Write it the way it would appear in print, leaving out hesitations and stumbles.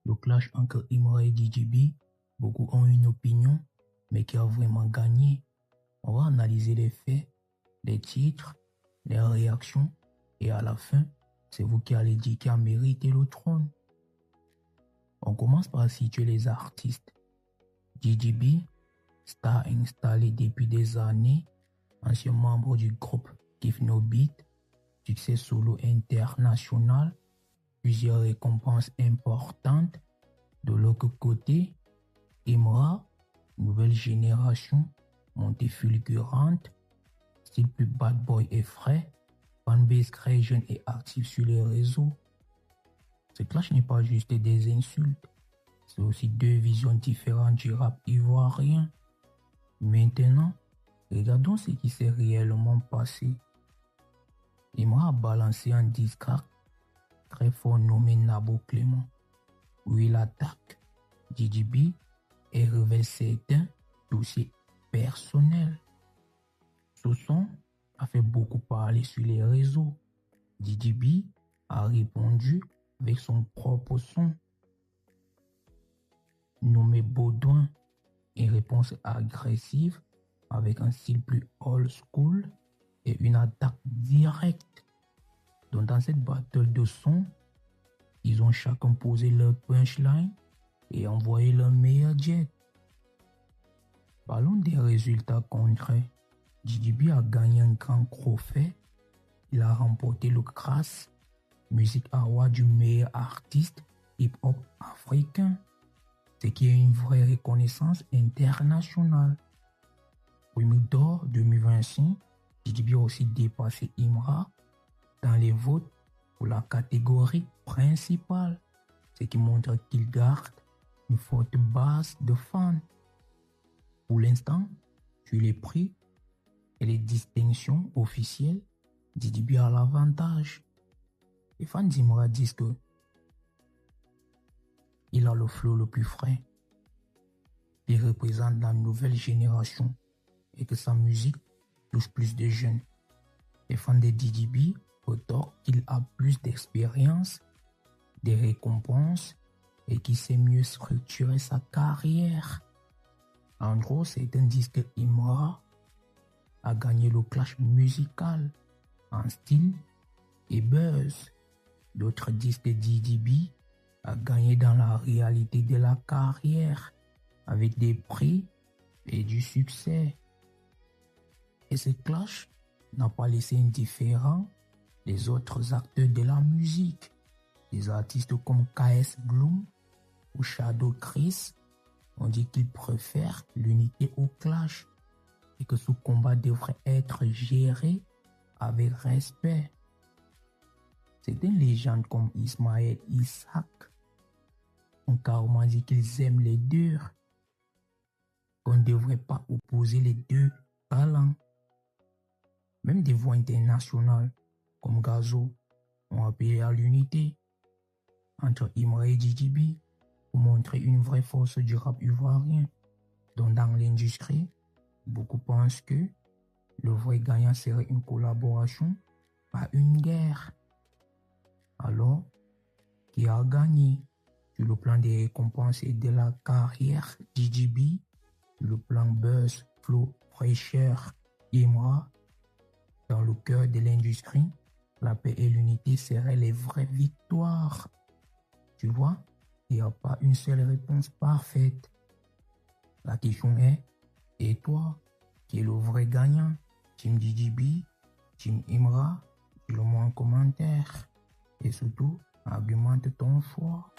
le clash entre Imra et DJB, beaucoup ont une opinion, mais qui a vraiment gagné? On va analyser les faits, les titres, les réactions, et à la fin, c'est vous qui allez dire qui a mérité le trône. On commence par situer les artistes. DJB, star installé depuis des années, ancien membre du groupe Give No Beat, succès solo international, plusieurs récompenses importantes. De l'autre côté, Imra, nouvelle génération, montée fulgurante, style plus bad boy et frais, fanbase très jeune et active sur les réseaux. Ce clash n'est pas juste des insultes, c'est aussi deux visions différentes du rap ivoirien. Maintenant, regardons ce qui s'est réellement passé. Imra a balancé un disque très fort nommé Nabo Clément, où il attaque DJB et révèle certains dossiers personnels. Ce son a fait beaucoup parler sur les réseaux. DJB a répondu avec son propre son, nommé Baudouin, une réponse agressive avec un style plus old school et une attaque directe. Donc dans cette battle de son, ils ont chacun posé leur punchline et envoyé leur meilleur jet. Parlons des résultats concrets. DJB a gagné un grand trophée. Il a remporté le Grass Music Award du meilleur artiste hip-hop africain, ce qui est une vraie reconnaissance internationale. Prix d'or 2025, DJB a aussi dépassé Imra dans les votes pour la catégorie principale, ce qui montre qu'il garde une forte base de fans. Pour l'instant, sur les prix et les distinctions officielles, DJB a l'avantage. Les fans d'Imra disent que il a le flow le plus frais, il représente la nouvelle génération et que sa musique touche plus de jeunes. Les fans de DJB retorquent qu'il a plus d'expérience, des récompenses et qu'il sait mieux structurer sa carrière. En gros, certains disent que Imra a gagné le clash musical en style et buzz. D'autres disent que DJB a gagné dans la réalité de la carrière avec des prix et du succès. Et ce clash n'a pas laissé indifférent les autres acteurs de la musique. Des artistes comme KS Bloom ou Shadow Chris ont dit qu'ils préfèrent l'unité au clash et que ce combat devrait être géré avec respect. Certaines légendes comme Ismaël Isaac ont carrément dit qu'ils aiment les deux, qu'on ne devrait pas opposer les deux talents. Même des voix internationales comme Gazo ont appelé à l'unité entre Imra et DJB pour montrer une vraie force du rap ivoirien. Donc dans l'industrie, beaucoup pensent que le vrai gagnant serait une collaboration, pas une guerre. Alors, qui a gagné sur le plan des récompenses et de la carrière? DJB, le plan buzz, flow, fraîcheur, Imra. Dans le cœur de l'industrie, la paix et l'unité seraient les vraies victoires. Tu vois, il n'y a pas une seule réponse parfaite. La question est, et toi, qui est le vrai gagnant? Team DJB, Team Imra? Dis-le moi en commentaire. Et surtout, argumente ton choix.